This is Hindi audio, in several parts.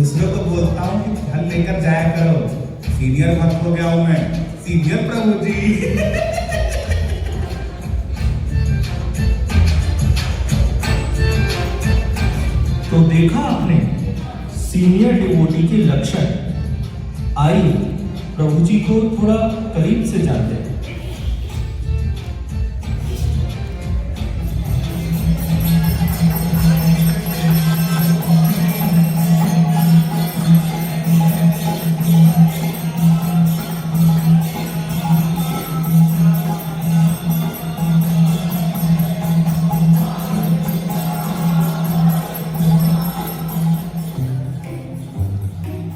दूसरों को बोलता हूँ कि फल लेकर जाया करो। सीनियर भक्त हो गया हूं मैं, सीनियर प्रभु जी। तो देखा आपने सीनियर डिवोटी के लक्षण। आइए प्रभु जी को थोड़ा करीब से जानते हैं।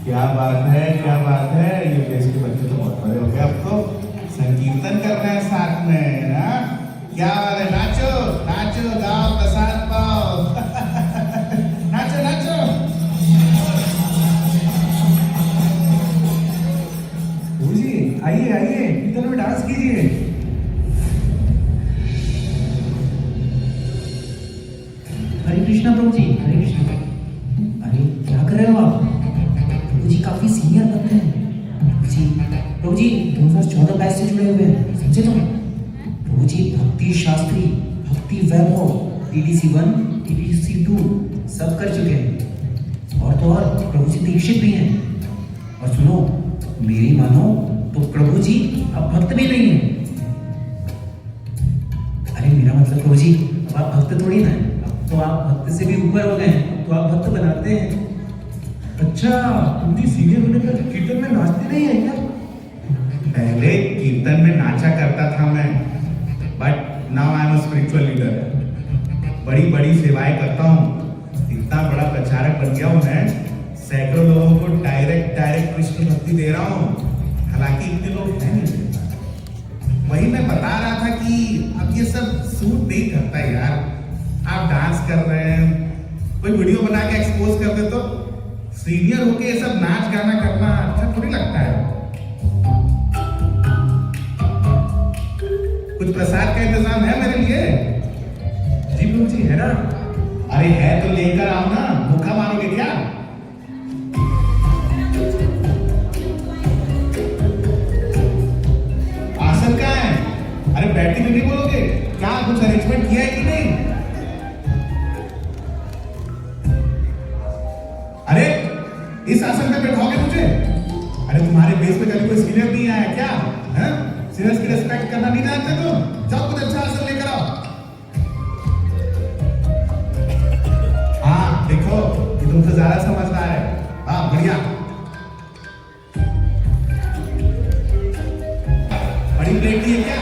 क्या बात है, क्या बात है। ये देश के बच्चे तो बहुत बड़े हो गए, अब तो संकीर्तन कर रहे हैं साथ में। हाँ, क्या बात है। नाचो नाचो, गाओ, प्रसाद पाओ। नाचो नाचो। प्रभु जी आइए आइए, कीर्तन में डांस कीजिए। हरे कृष्णा प्रभु जी, हरे कृष्णा। अरे क्या कर रहे हो आप? प्रभु जी काफी सीनियर भक्त हैं। प्रभु जी 2014 बैच से जुड़े हुए हैं, समझे तुम? प्रभु जी भक्ति शास्त्री, भक्ति वैभव, TDC 1, TDC 2 सब कर चुके हैं। और तो और प्रभु जी दीक्षित भी हैं। और सुनो, मेरी मानो तो प्रभु जी अब भक्त भी नहीं है। अरे मेरा मतलब प्रभु जी, अब आप भक्त थोड़ी ना, अब तो आप भक्त से भी ऊपर हो गए हैं। अब तो आप भक्त बनाते हैं। अच्छा, इतनी सीनियर होने पर कीर्तन में नाचते नहीं है क्या? पहले कीर्तन में नाचा करता था मैं, but now I am spiritual leader. बड़ी बड़ी सेवाएं करता हूँ, इतना बड़ा प्रचारक बन गया हूँ मैं। सैकड़ों लोगों को डायरेक्ट कृष्ण भक्ति दे रहा हूँ। हालांकि इतने लोग हैं नहीं। वही मैं बता रहा था कि अब ये सब सूट नहीं करता यार। आप डांस कर रहे हैं, कोई वीडियो बना के एक्सपोज कर दे तो सीनियर होके ये सब नाच गाना करना अच्छा थोड़ी लगता है। कुछ प्रसाद का इंतजाम है मेरे लिए? जी प्रभु जी, है ना? अरे है तो लेकर आओ ना, भूखा मारोगे क्या? आसन कहाँ है? अरे बैठने में नहीं बोलोगे क्या? कुछ अरेंजमेंट किया है कि नहीं? अरे इस आसन पे बैठाओगे मुझे? अरे तुम्हारे बेस पे कभी कोई सीनियर नहीं आया क्या? हैं? सीनियर्स की रिस्पेक्ट करना नहीं जानते तुम? जाओ कुछ अच्छा आसन लेकर आओ। हाँ देखो, ये तुमसे ज्यादा समझदार है। हाँ बढ़िया। बड़ी प्लेट दी है क्या?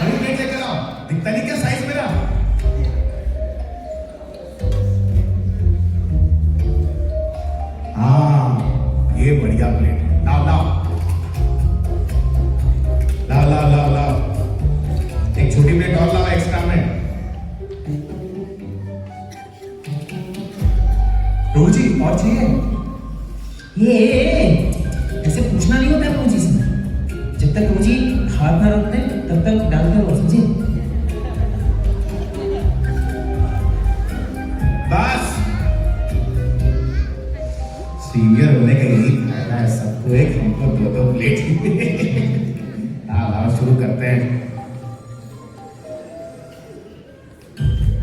बड़ी प्लेट लेकर आओ। दिखता नहीं क्या साइज मेरा? हाँ ये बढ़िया प्लेट है। लाओ लाओ लाओ लाओ लाओ लाओ। एक छोटी प्लेट और लाओ एक्स्ट्रा में। प्रभु जी और चाहिए? ये ऐसे पूछना नहीं होता है प्रभु जी से। जब तक प्रभु जी हाथ ना रखते तब तक डालते रहो, समझे? बस सीनियर होने का यही फायदा है, सबको एक हमको दो प्लेट। आओ शुरू करते हैं।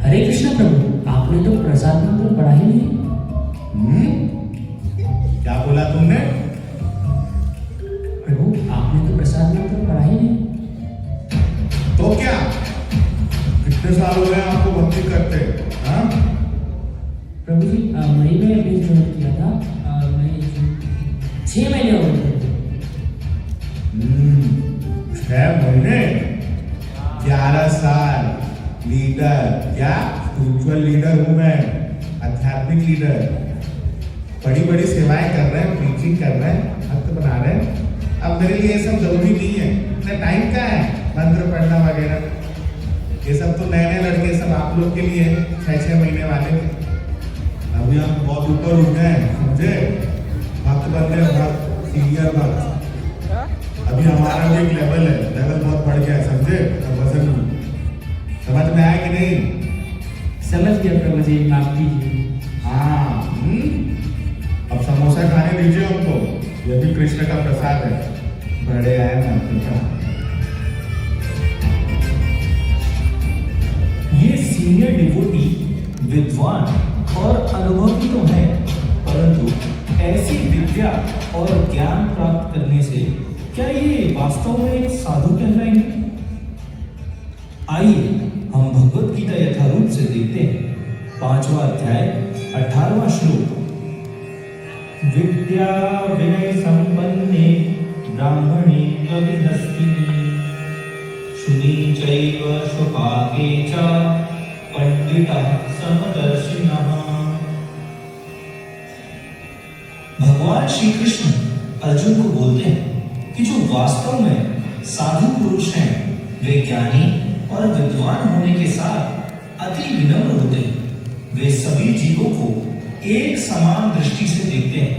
हरे कृष्णा प्रभु, आपने तो प्रसाद मंत्र पढ़ा ही नहीं। क्या बोला तुमने? प्रभु आपने तो प्रसाद मंत्र पढ़ा ही नहीं। तो क्या कितने साल हो गए आपको भक्ति करते? हाँ प्रभु जी मई में अभी ज्वाइन किया था। 6 महीने हो गए। 6 महीने, 11 साल लीडर। क्या स्पिरिचुअल लीडर हूं मैं, आध्यात्मिक लीडर। बड़ी बड़ी सेवाएं कर रहे हैं, प्रीचिंग कर रहे हैं, भक्त बना रहे हैं। अब मेरे लिए ये सब जरूरी नहीं है। इतना टाइम क्या है मंत्र पढ़ना वगैरह? ये सब तो नए नए लड़के, सब आप लोग के लिए 6-6 महीने वाले। अभी हम बहुत ऊपर उठ गए, समझे? भक्त बन गए, भक्त सीनियर भक्त। अभी हमारा भी एक लेवल है, लेवल बहुत बढ़ गया है, समझे? अब वजन समझ में आया कि नहीं? समझ गया प्रभु जी, माफ कीजिए। हाँ अब समोसा अच्छा खाने दीजिए हमको, ये भी कृष्ण का प्रसाद है। बड़े आए ना बेटा। ये सीनियर डिवोटी विद्वान और अनुभवी तो है, परंतु ऐसी विद्या और ज्ञान प्राप्त करने से क्या ये वास्तव में एक साधु कहलाएंगे? आइए हम भगवत गीता यथारूप से देखते हैं। 5वां अध्याय 18वां श्लोक। विद्या विनय संपन्ने ब्राह्मणे कविहस्तिनि शुनि चैव स्वपाके च पंडितः समदर्शिनः। भगवान श्री कृष्ण अर्जुन को बोलते हैं कि जो वास्तव में साधु पुरुष हैं वे ज्ञानी और विद्वान होने के साथ अति विनम्र होते हैं। वे सभी जीवों को एक समान दृष्टि से देखते हैं।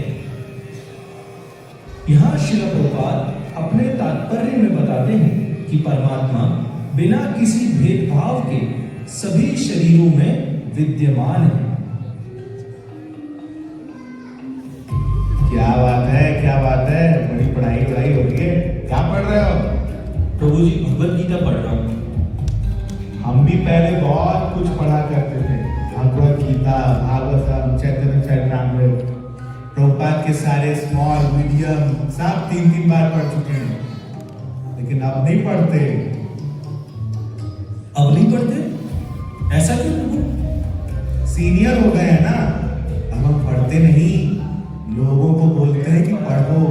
यहां श्रील प्रभुपाद अपने तात्पर्य में बताते हैं कि परमात्मा बिना किसी भेदभाव के सभी शरीरों में विद्यमान है। क्या बात है, क्या बात है, बड़ी पढ़ाई हो रही है। क्या पढ़ रहे हो? प्रभु जी भगवत गीता पढ़ रहा हूँ। हम भी पहले बहुत कुछ पढ़ा करते थे, भगवत गीता, भागवतम, चैतन्य चरितामृत, प्रभुपाद के सारे स्मॉल मीडियम सब 3-3 बार पढ़ चुके हैं, लेकिन अब नहीं पढ़ते। अब नहीं पढ़ते? ऐसा क्यों प्रभु? सीनियर हो गए हैं ना, अब हम पढ़ते नहीं। लोगों को बोलते हैं कि पढ़ो,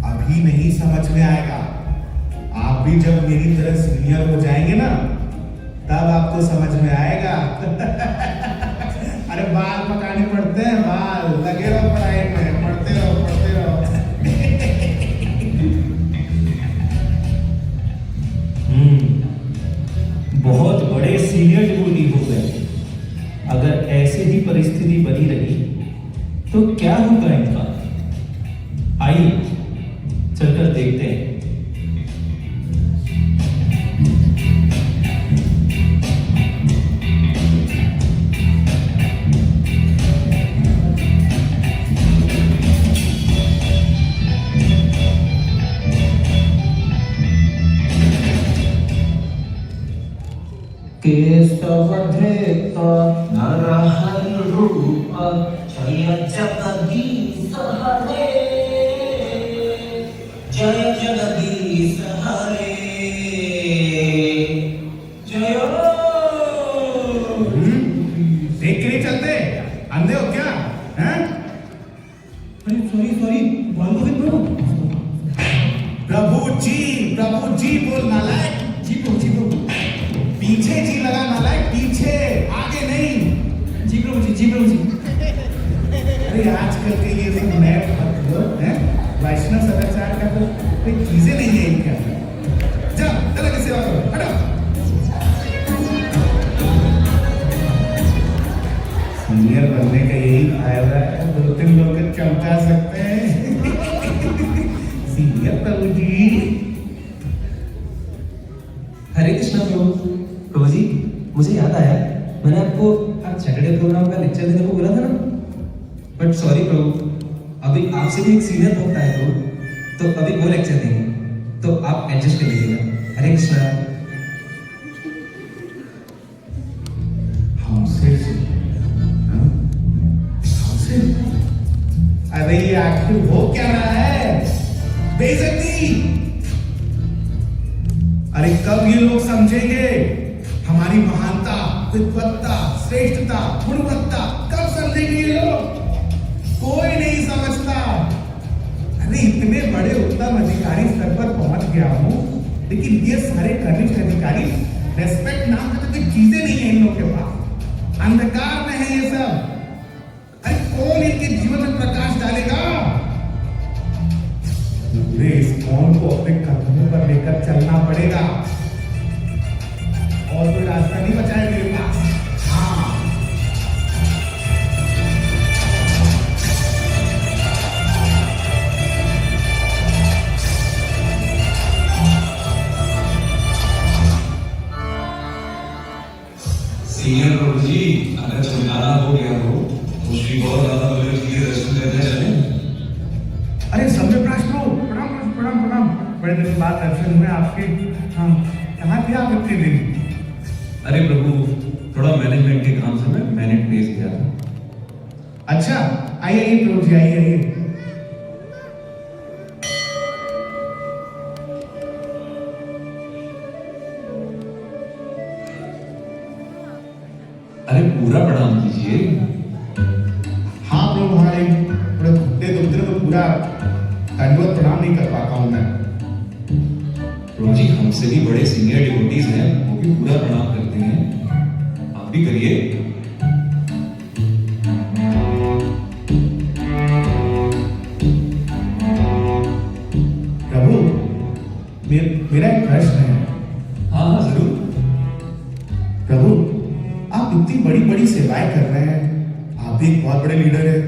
अभी नहीं समझ में आएगा। आप भी जब मेरी तरह सीनियर हो जाएंगे ना, तब आपको समझ में आएगा। अरे बाल पकाने पड़ते हैं, बाल लगे रहो पढ़ाई में, पढ़ते रहो पढ़ते रहो। बहुत बड़े सीनियर डिवोटी हो गए। अगर ऐसे ही परिस्थिति बनी रही तो क्या होगा इनका? आइए चलकर देखते हैं। केशवधृत नरहरिरूप जय जगदीश हरे, जय जगदीश हरे, जय। देख के नहीं चलते, अंधे हो क्या? हैं? अरे सॉरी बोलो प्रभु। प्रभु जी बोल नालायक। जी प्रभु। पीछे जी लगा नालायक, पीछे, आगे नहीं। जी प्रभु जी। अरे आजकल के ये सब नए भक्त हैं, वैष्णव सदाचार का तो कोई चीजें नहीं है इनके अंदर। जाओ चलो के सेवा करो, हटो। सीनियर बनने का यही फायदा है, 2-3 लोग चमका सकते हैं। सीनियर प्रभु जी। हरे कृष्णा प्रभु जी, मुझे याद आया, मैंने आपको आज सैटरडे प्रोग्राम का लेक्चर देने को बोला था ना, बट सॉरी प्रभु, अभी आपसे भी एक सीनियर भक्त आए प्रभु, तो अभी वो लेक्चर देंगे, तो आप एडजस्ट कर लीजिएगा। हरे कृष्णा। हमसे अरे ये आखिर हो क्या रहा है? बेइज्जती। अरे कब ये लोग समझेंगे हमारी महानता, विद्वत्ता, श्रेष्ठता, गुणवत्ता? कब समझेंगे ये लोग? कोई नहीं समझता। अरे इतने बड़े उत्तम अधिकारी स्तर पर पहुंच गया हूं, लेकिन ये सारे कनिष्ठ अधिकारी रेस्पेक्ट नाम की कोई चीजें नहीं है इन लोग के पास। अंधकार में है ये सब। अरे कौन इनके जीवन में प्रकाश डालेगा? पूरे इस कौन को अपने कदमों पर लेकर चलना पड़ेगा, और कोई रास्ता नहीं बचा है मेरे पास। हाँ, सीनियर प्रभु जी, अगर चमकाना हो गया हो तो श्री बहुत ज्यादा बड़े दर्शन करने चले। अरे सम्यक प्रभु, प्रणाम प्रणाम प्रणाम। बड़े दिन बाद दर्शन हुए आपके। हाँ, कहाँ थे आप इतने दिन? अरे प्रभु, थोड़ा मैनेजमेंट के काम से मैं मैनेट प्लेस गया था। अच्छा, आइए आइए प्रभु जी, आइए आइए। अरे पूरा प्रणाम कीजिए। हाँ प्रभु, हाँ, एक थोड़े घुटने दुखते तो पूरा दंडवत प्रणाम नहीं कर पाता हूँ मैं। प्रभु जी, हमसे भी बड़े सीनियर डिवोटीज हैं, वो भी पूरा प्रणाम करते हैं, आप भी करिए। प्रभु, मेरा एक प्रश्न है। हाँ हाँ जरूर। प्रभु, आप इतनी बड़ी बड़ी सेवाएं कर रहे हैं, आप भी एक बहुत बड़े लीडर है,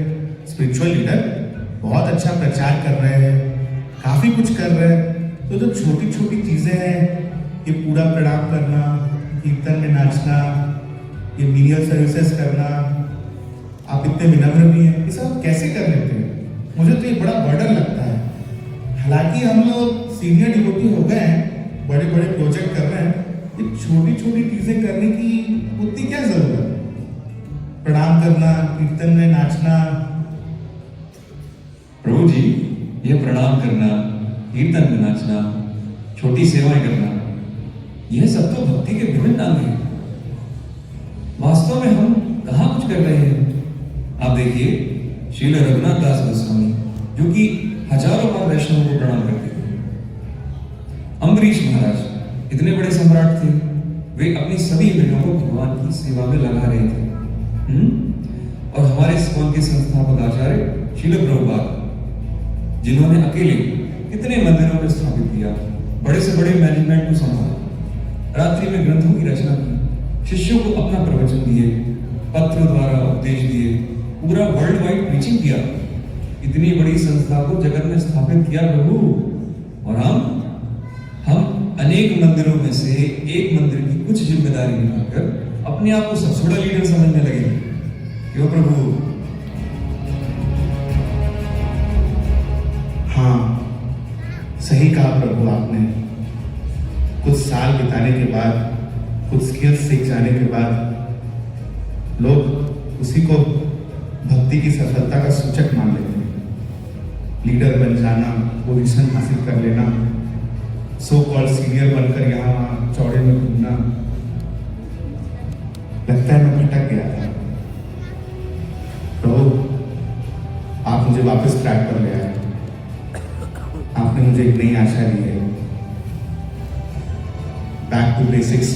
स्पिरिचुअल लीडर, बहुत अच्छा प्रचार कर रहे हैं, काफी कुछ कर रहे हैं, तो जो छोटी छोटी चीजें हैं, ये पूरा प्रणाम करना, कीर्तन में नाचना, ये मीनियल सर्विसेज करना, आप इतने विनम्र भी हैं, ये सब कैसे कर लेते हैं? मुझे तो ये बड़ा बर्डन लगता है। हालांकि हम लोग सीनियर डिवोटी हो गए हैं, बड़े बड़े प्रोजेक्ट कर रहे हैं, ये छोटी छोटी चीजें करने की उतनी क्या जरूरत है? प्रणाम करना, कीर्तन में नाचना। प्रभु जी, ये प्रणाम करना, कीर्तन में नाचना, छोटी सेवाएं करना, यह सब तो भक्ति के विभिन्न अंग हैं। वास्तव में हम कहाँ कुछ कर रहे हैं? आप देखिए, श्रील रघुनाथ दास गोस्वामी, जो कि हजारों बार वैष्णवों को प्रणाम करते थे। अम्बरीश महाराज इतने बड़े सम्राट थे, वे अपनी सभी इंद्रियों को भगवान की सेवा में लगा रहे थे। और हमारे इस्कॉन के संस्थापक आचार्य श्रील प्रभुपाद, जिन्होंने अकेले कितने मंदिरों में स्थापित किया, बड़े से बड़े मैनेजमेंट को संभाला, रात्रि में ग्रंथों की रचना की, शिष्यों को अपना प्रवचन दिए, पत्र द्वारा उपदेश दिए, पूरा वर्ल्ड वाइड प्रीचिंग किया, इतनी बड़ी संस्था को जगत में स्थापित किया प्रभु। और हम अनेक मंदिरों में से एक मंदिर की कुछ जिम्मेदारी निभाकर अपने आप को सबसे बड़ा लीडर समझने लगे। क्यों प्रभु? हाँ, सही कहा प्रभु आपने। कुछ साल बिताने के बाद, कुछ स्किल्स सीख जाने के बाद लोग उसी को भक्ति की सफलता का सूचक मान लेते हैं। लीडर बन जाना, पोजीशन हासिल कर लेना, सो कॉल्ड सीनियर बनकर यहाँ वहाँ चौड़े में घूमना, लगता है मैं भटक गया था। प्रभु, आप मुझे वापस ट्रैक पर ले आए। आपने मुझे एक नई आशा दी है। Back to basics.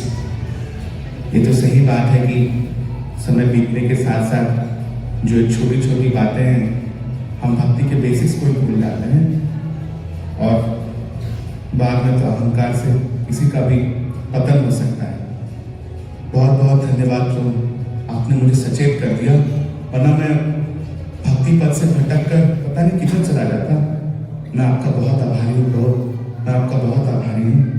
ये तो सही बात है कि समय बीतने के साथ साथ जो छोटी छोटी बातें हैं, हम भक्ति के बेसिक्स को ही भूल जाते हैं और बाद में तो अहंकार से किसी का भी पतन हो सकता है। बहुत बहुत धन्यवाद प्रभु, आपने मुझे सचेत कर दिया, वरना मैं भक्ति पद से भटक कर पता नहीं किधर चला जाता। मैं आपका बहुत आभारी हूँ प्रभु, मैं आपका बहुत आभारी हूँ।